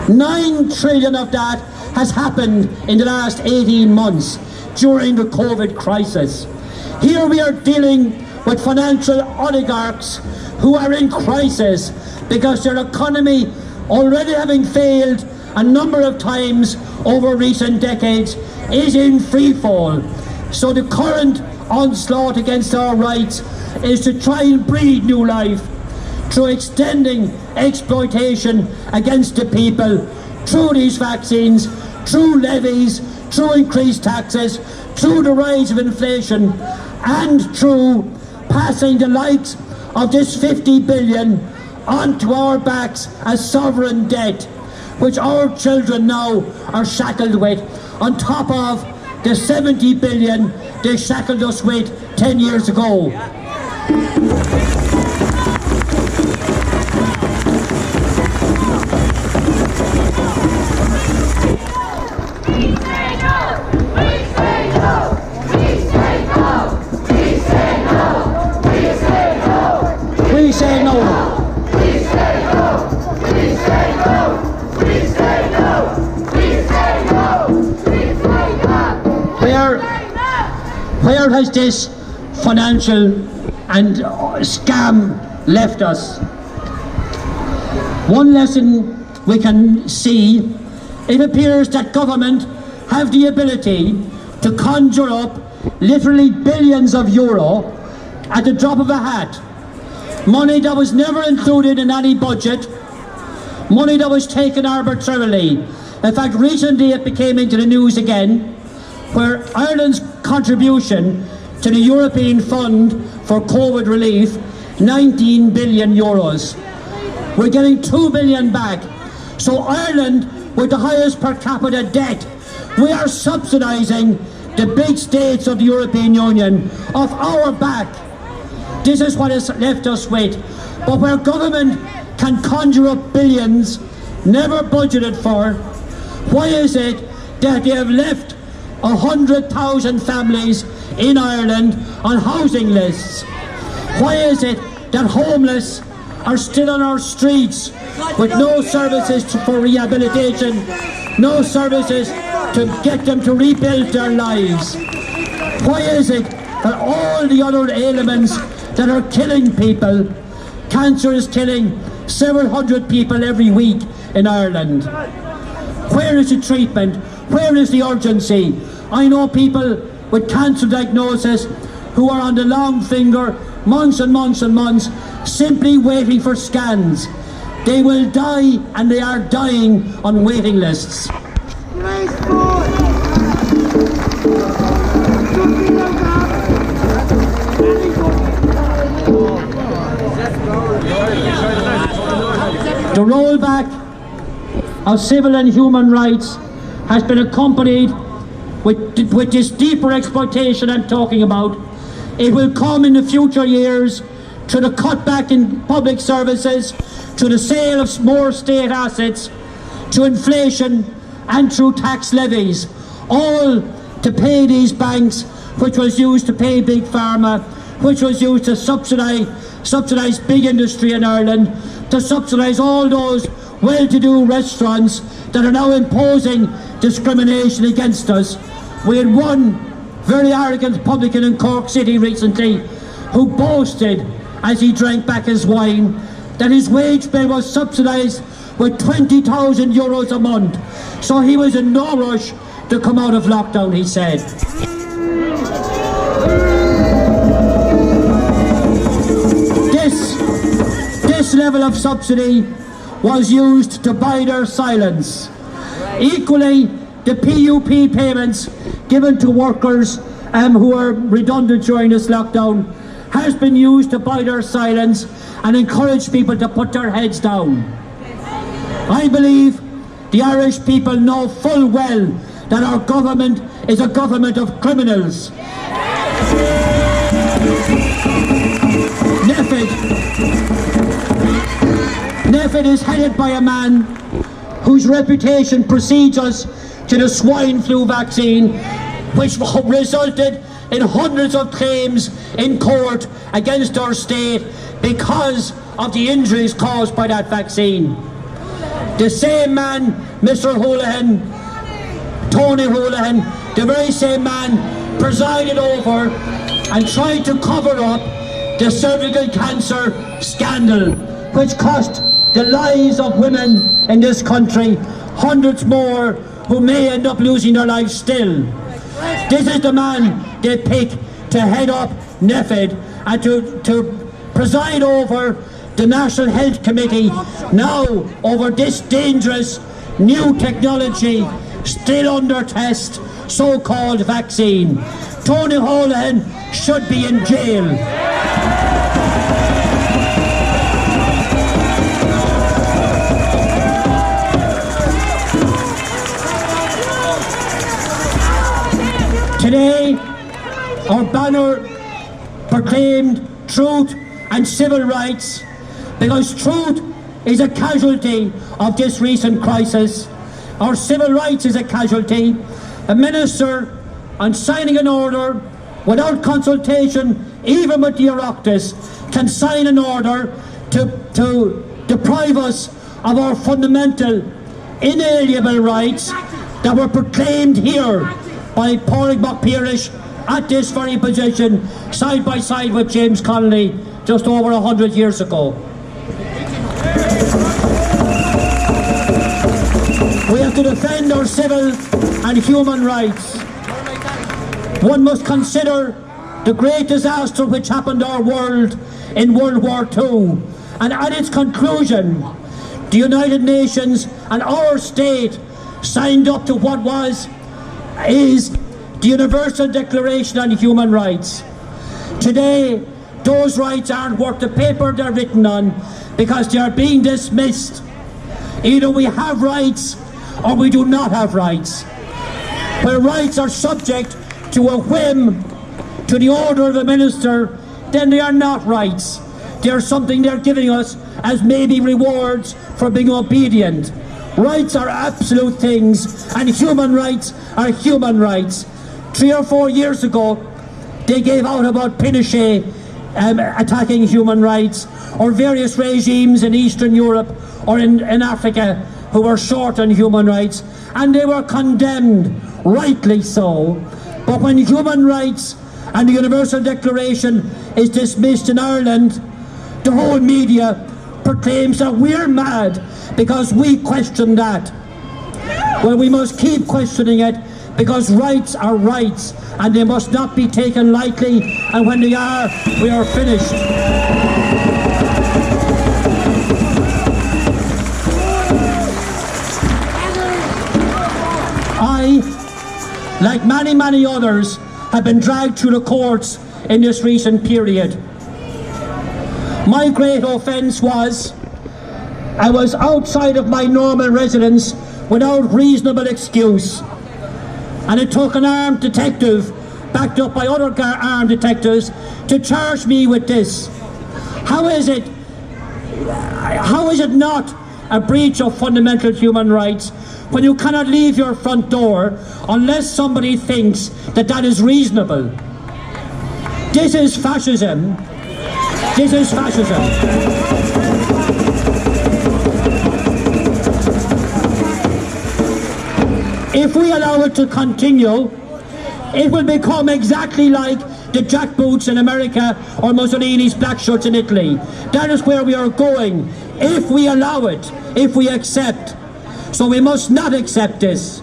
9 trillion of that has happened in the last 18 months during the COVID crisis. Here we are dealing with financial oligarchs who are in crisis because their economy, already having failed a number of times over recent decades, is in free fall. So the current onslaught against our rights is to try and breathe new life through extending exploitation against the people through these vaccines, through levies, through increased taxes, through the rise of inflation, and through passing the likes of this 50 billion onto our backs as sovereign debt, which our children now are shackled with, on top of the 70 billion they shackled us with 10 years ago. We say no. We say no. We say no. We say no. We say no. We say no. Where has this financial and scam left us? One lesson we can see: it appears that government have the ability to conjure up literally billions of euro at the drop of a hat. Money that was never included in any budget, money that was taken arbitrarily. In fact, recently it became into the news again, where Ireland's contribution to the European Fund for COVID relief, 19 billion euros. We're getting 2 billion back. So Ireland, with the highest per capita debt, we are subsidising the big states of the European Union off our back. This is what has left us with. But where government can conjure up billions never budgeted for, why is it that they have left 100,000 families in Ireland on housing lists? Why is it that homeless are still on our streets with no services for rehabilitation, no services to get them to rebuild their lives? Why is it that all the other ailments that are killing people, cancer is killing several hundred people every week in Ireland? Where is the treatment? Where is the urgency? I know people with cancer diagnosis who are on the long finger months and months and months, simply waiting for scans. They will die, and they are dying on waiting lists. The rollback of civil and human rights has been accompanied with this deeper exploitation I'm talking about. It will come in the future years through the cutback in public services, through the sale of more state assets, through inflation and through tax levies, all to pay these banks, which was used to pay Big Pharma, which was used to subsidise big industry in Ireland, to subsidise all those well-to-do restaurants that are now imposing discrimination against us. We had one very arrogant publican in Cork City recently who boasted, as he drank back his wine, that his wage bill was subsidised with 20,000 euros a month. So he was in no rush to come out of lockdown, he said. This level of subsidy was used to buy their silence. Equally, the PUP payments given to workers who are redundant during this lockdown has been used to buy their silence and encourage people to put their heads down. I believe the Irish people know full well that our government is a government of criminals. NPHET is headed by a man whose reputation precedes us to the swine flu vaccine, which resulted in hundreds of claims in court against our state because of the injuries caused by that vaccine. The same man, Mr. Holohan, Tony Holohan, the very same man presided over and tried to cover up the cervical cancer scandal, which cost the lives of women in this country, hundreds more who may end up losing their lives still. This is the man they pick to head up NEFID and to preside over the National Health Committee now over this dangerous new technology still under test, so-called vaccine. Tony Holohan should be in jail. Today, our banner proclaimed truth and civil rights, because truth is a casualty of this recent crisis. Our civil rights is a casualty. A minister, on signing an order without consultation, even with the Oireachtas, can sign an order to deprive us of our fundamental, inalienable rights that were proclaimed here by Pádraig Mac Piaraish at this very position, side by side with James Connolly just over 100 years ago. We have to defend our civil and human rights. One must consider the great disaster which happened to our world in World War II, and at its conclusion, the United Nations and our state signed up to what is the Universal Declaration on Human Rights. Today, those rights aren't worth the paper they're written on, because they are being dismissed. Either we have rights or we do not have rights. Where rights are subject to a whim, to the order of a minister, then they are not rights. They are something they're giving us as maybe rewards for being obedient. Rights are absolute things, and human rights are human rights. 3 or 4 years ago, they gave out about Pinochet attacking human rights, or various regimes in Eastern Europe or in Africa who were short on human rights, and they were condemned, rightly so. But when human rights and the Universal Declaration is dismissed in Ireland, the whole media proclaims that we're mad because we question that. Well, we must keep questioning it, because rights are rights and they must not be taken lightly, and when they are, we are finished. I, like many others, have been dragged through the courts in this recent period. My great offence was I was outside of my normal residence without reasonable excuse, and it took an armed detective, backed up by other armed detectives, to charge me with this. How is it not a breach of fundamental human rights when you cannot leave your front door unless somebody thinks that that is reasonable? This is fascism. This is fascism. If we allow it to continue, it will become exactly like the jackboots in America or Mussolini's black shirts in Italy. That is where we are going, if we allow it, if we accept. So we must not accept this.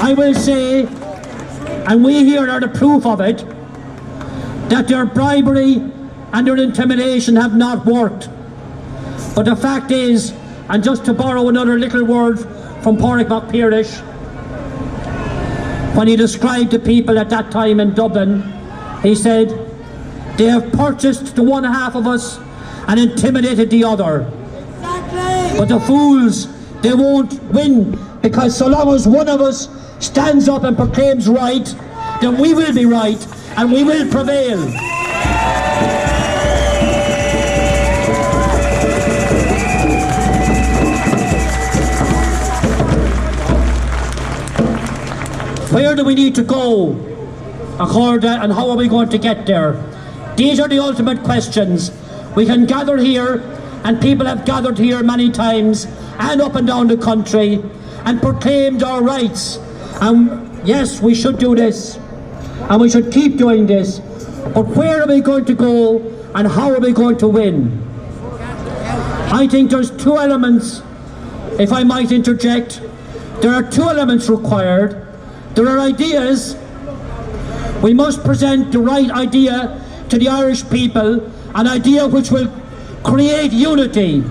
I will say, and we here are the proof of it, that their bribery and their intimidation have not worked. But the fact is, and just to borrow another little word from Pádraig Mac Piaraish, when he described the people at that time in Dublin, he said, they have purchased the one half of us and intimidated the other. Exactly. But the fools, they won't win, because so long as one of us stands up and proclaims right, then we will be right and we will prevail. Where do we need to go? and how are we going to get there? These are the ultimate questions. We can gather here, and people have gathered here many times and up and down the country and proclaimed our rights. And yes, we should do this, and we should keep doing this. But where are we going to go, and how are we going to win? I think there's two elements, if I might interject. There are two elements required. There are ideas. We must present the right idea to the Irish people, an idea which will create unity.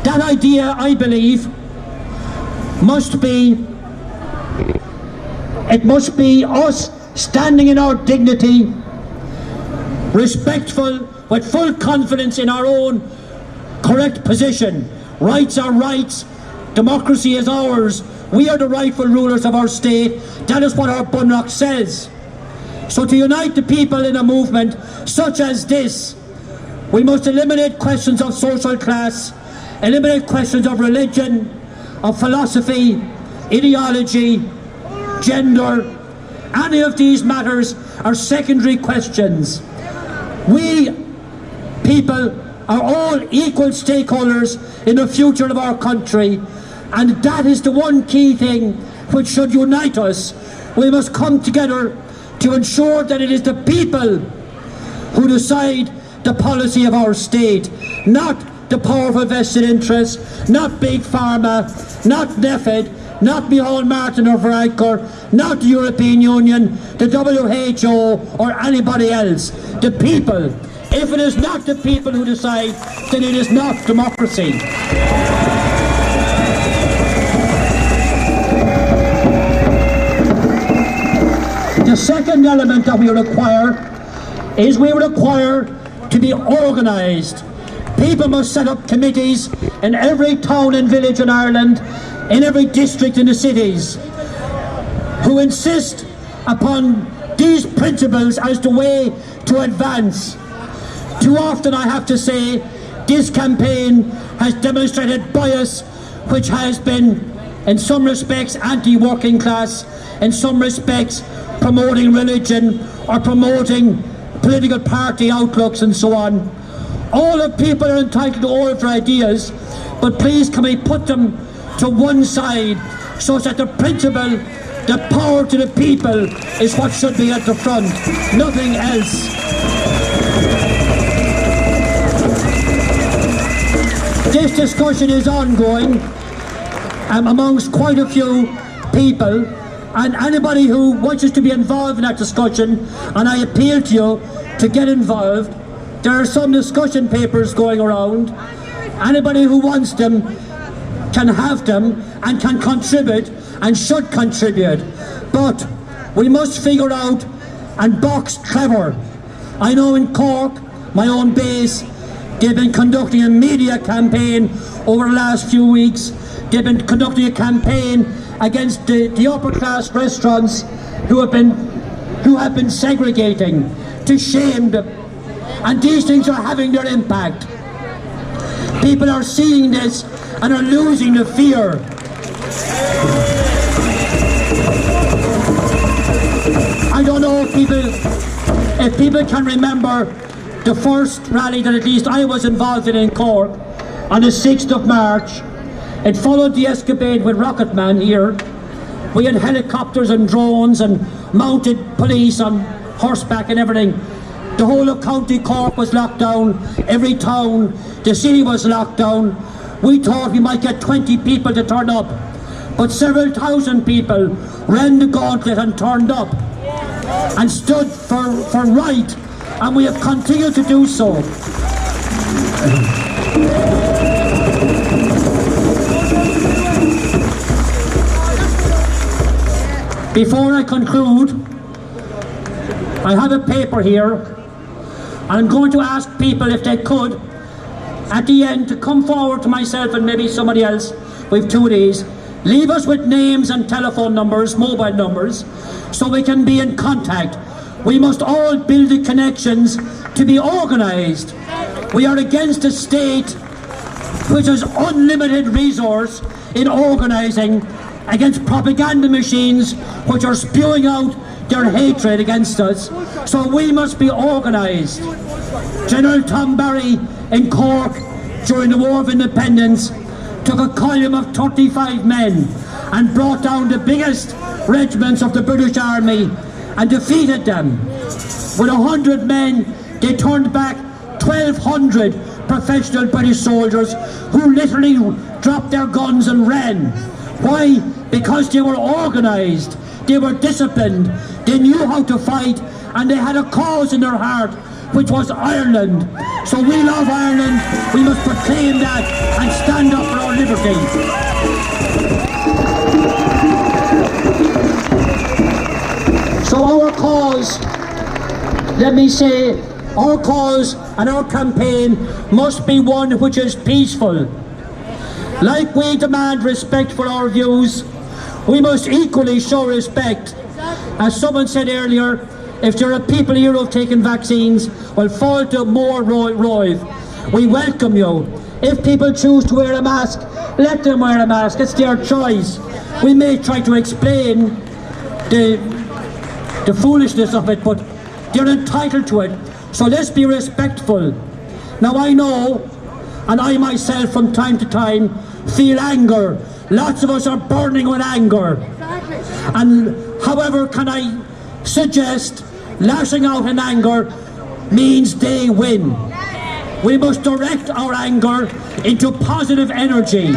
That idea, I believe, must be us standing in our dignity, respectful, with full confidence in our own correct position. Rights are rights, democracy is ours, we are the rightful rulers of our state. That is what our Bunreacht says. So to unite the people in a movement such as this, we must eliminate questions of social class, eliminate questions of religion, of philosophy, ideology, gender. Any of these matters are secondary questions. We people are all equal stakeholders in the future of our country, and that is the one key thing which should unite us. We must come together to ensure that it is the people who decide the policy of our state, not the powerful vested interests, not Big Pharma, not NEFID, not Micheál Martin or Varadkar, not the European Union, the WHO or anybody else. The people. If it is not the people who decide, then it is not democracy. The second element that we require is we require to be organised. People must set up committees in every town and village in Ireland, in every district in the cities, who insist upon these principles as the way to advance. Too often, I have to say, this campaign has demonstrated bias which has been, in some respects, anti-working class, in some respects promoting religion or promoting political party outlooks and so on. All of people are entitled to all of their ideas, but please can we put them to one side so that the principle, the power to the people is what should be at the front, nothing else. This discussion is ongoing amongst quite a few people, and anybody who wishes to be involved in that discussion, and I appeal to you to get involved. There are some discussion papers going around. Anybody who wants them can have them and can contribute and should contribute. But we must figure out and box clever. I know in Cork, my own base, they've been conducting a media campaign over the last few weeks. They've been conducting a campaign against the upper class restaurants who have been segregating, to shame them. And these things are having their impact. People are seeing this and are losing the fear. I don't know if people can remember the first rally that at least I was involved in Cork on the 6th of March. It followed the escapade with Rocket Man here. We had helicopters and drones and mounted police on horseback and everything. The whole of County Cork was locked down, every town, the city was locked down. We thought we might get 20 people to turn up, but several thousand people ran the gauntlet and turned up and stood for right, and we have continued to do so. Before I conclude, I have a paper here. I'm going to ask people if they could, at the end, to come forward to myself and maybe somebody else. We've two of these. Leave us with names and telephone numbers, mobile numbers, so we can be in contact. We must all build the connections to be organised. We are against a state which has unlimited resource in organising, against propaganda machines which are spewing out their hatred against us. So we must be organised. General Tom Barry in Cork during the War of Independence took a column of 35 men and brought down the biggest regiments of the British Army and defeated them. With 100 men, they turned back 1,200 professional British soldiers who literally dropped their guns and ran. Why? Because they were organised, they were disciplined, they knew how to fight, and they had a cause in their heart, which was Ireland. So we love Ireland, we must proclaim that and stand up for our liberty. So our cause, let me say, our cause and our campaign must be one which is peaceful. Like we demand respect for our views, we must equally show respect. As someone said earlier, if there are people here who have taken vaccines, well, fall to more Roiv. We welcome you. If people choose to wear a mask, let them wear a mask. It's their choice. We may try to explain the foolishness of it, but they're entitled to it. So let's be respectful. Now I know, and I myself from time to time feel anger. Lots of us are burning with anger. And however can I suggest lashing out in anger means they win. We must direct our anger into positive energy.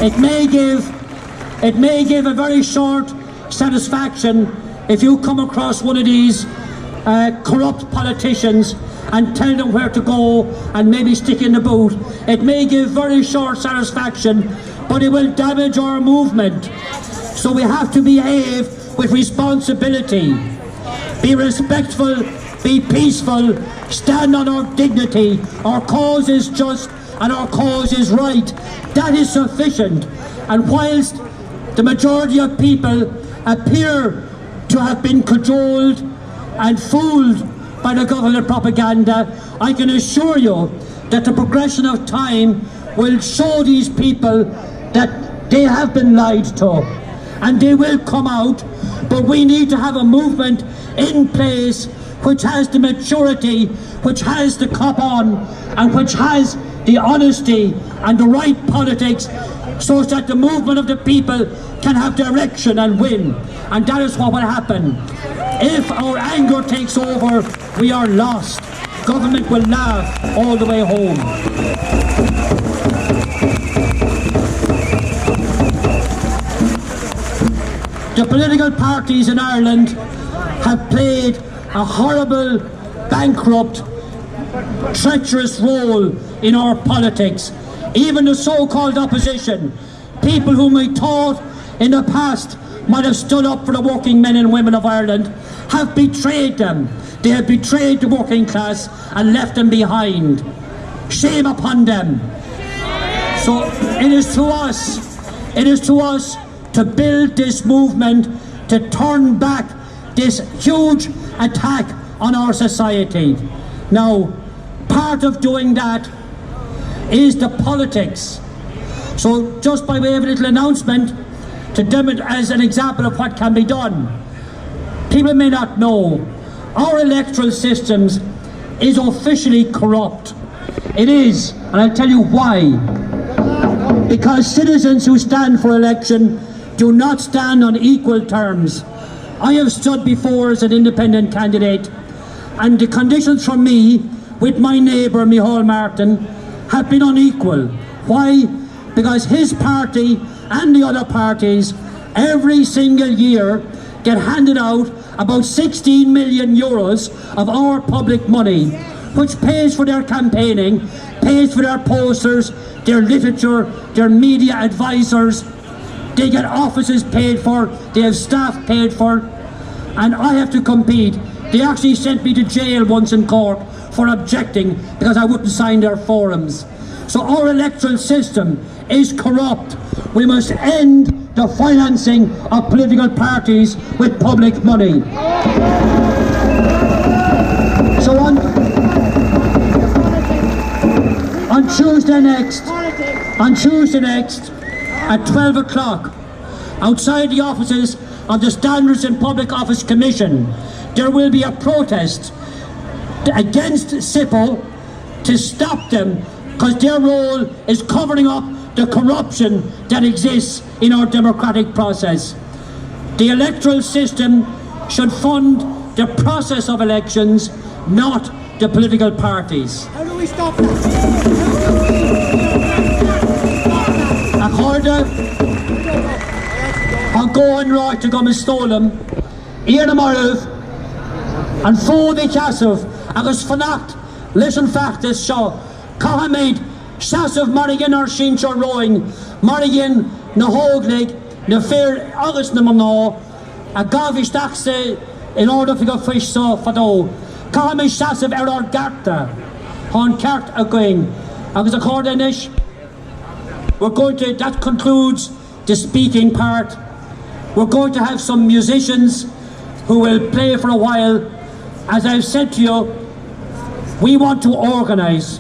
It may give a very short satisfaction if you come across one of these corrupt politicians and tell them where to go and maybe stick in the boot. It may give very short satisfaction, but it will damage our movement. So we have to behave with responsibility. Be respectful, be peaceful, stand on our dignity. Our cause is just and our cause is right. That is sufficient. And whilst the majority of people appear to have been cajoled and fooled by the government propaganda, I can assure you that the progression of time will show these people that they have been lied to, and they will come out. But we need to have a movement in place which has the maturity, which has the cop on, and which has the honesty and the right politics, so that the movement of the people can have direction and win. And that is what will happen. If our anger takes over, we are lost. Government will laugh all the way home. The political parties in Ireland have played a horrible, bankrupt, treacherous role in our politics. Even the so-called opposition, people whom we thought in the past might have stood up for the working men and women of Ireland, have betrayed them. They have betrayed the working class and left them behind. Shame upon them. So it is to us to build this movement, to turn back this huge attack on our society. Now, part of doing that is the politics. So just by way of a little announcement, to demonstrate as an example of what can be done. People may not know, our electoral systems is officially corrupt. It is, and I'll tell you why. Because citizens who stand for election do not stand on equal terms. I have stood before as an independent candidate, and the conditions for me with my neighbour Micheál Martin have been unequal. Why? Because his party and the other parties every single year get handed out about 16 million euros of our public money, which pays for their campaigning, pays for their posters, their literature, their media advisors. They get offices paid for, they have staff paid for, and I have to compete. They actually sent me to jail once in Cork for objecting because I wouldn't sign their forums. So our electoral system is corrupt. We must end the financing of political parties with public money. So on On Tuesday next, at 12 o'clock, outside the offices of the Standards and Public Office Commission, there will be a protest against SIPO to stop them, because their role is covering up the corruption that exists in our democratic process. The electoral system should fund the process of elections, not the political parties. How do we stop that? An going right to go Stolam, Ian Marv, and Fodi Casov, agus Fanacht, listen factus show, Cadhla, Shasov Marigan or Shincho Rowing, Marigan, na Hogleg, na Fair August Namano, a Gavish Taxe in order to go fish so Fado, Cadhla Shasov Error Garta, Hon Cart a going, agus a Cordanish. We're going to, that concludes the speaking part. We're going to have some musicians who will play for a while. As I've said to you, we want to organise.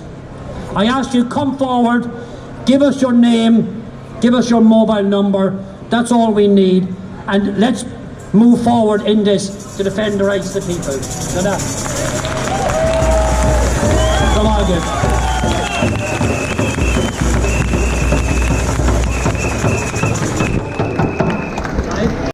I ask you, come forward, give us your name, give us your mobile number. That's all we need. And let's move forward in this to defend the rights of the people. Come on,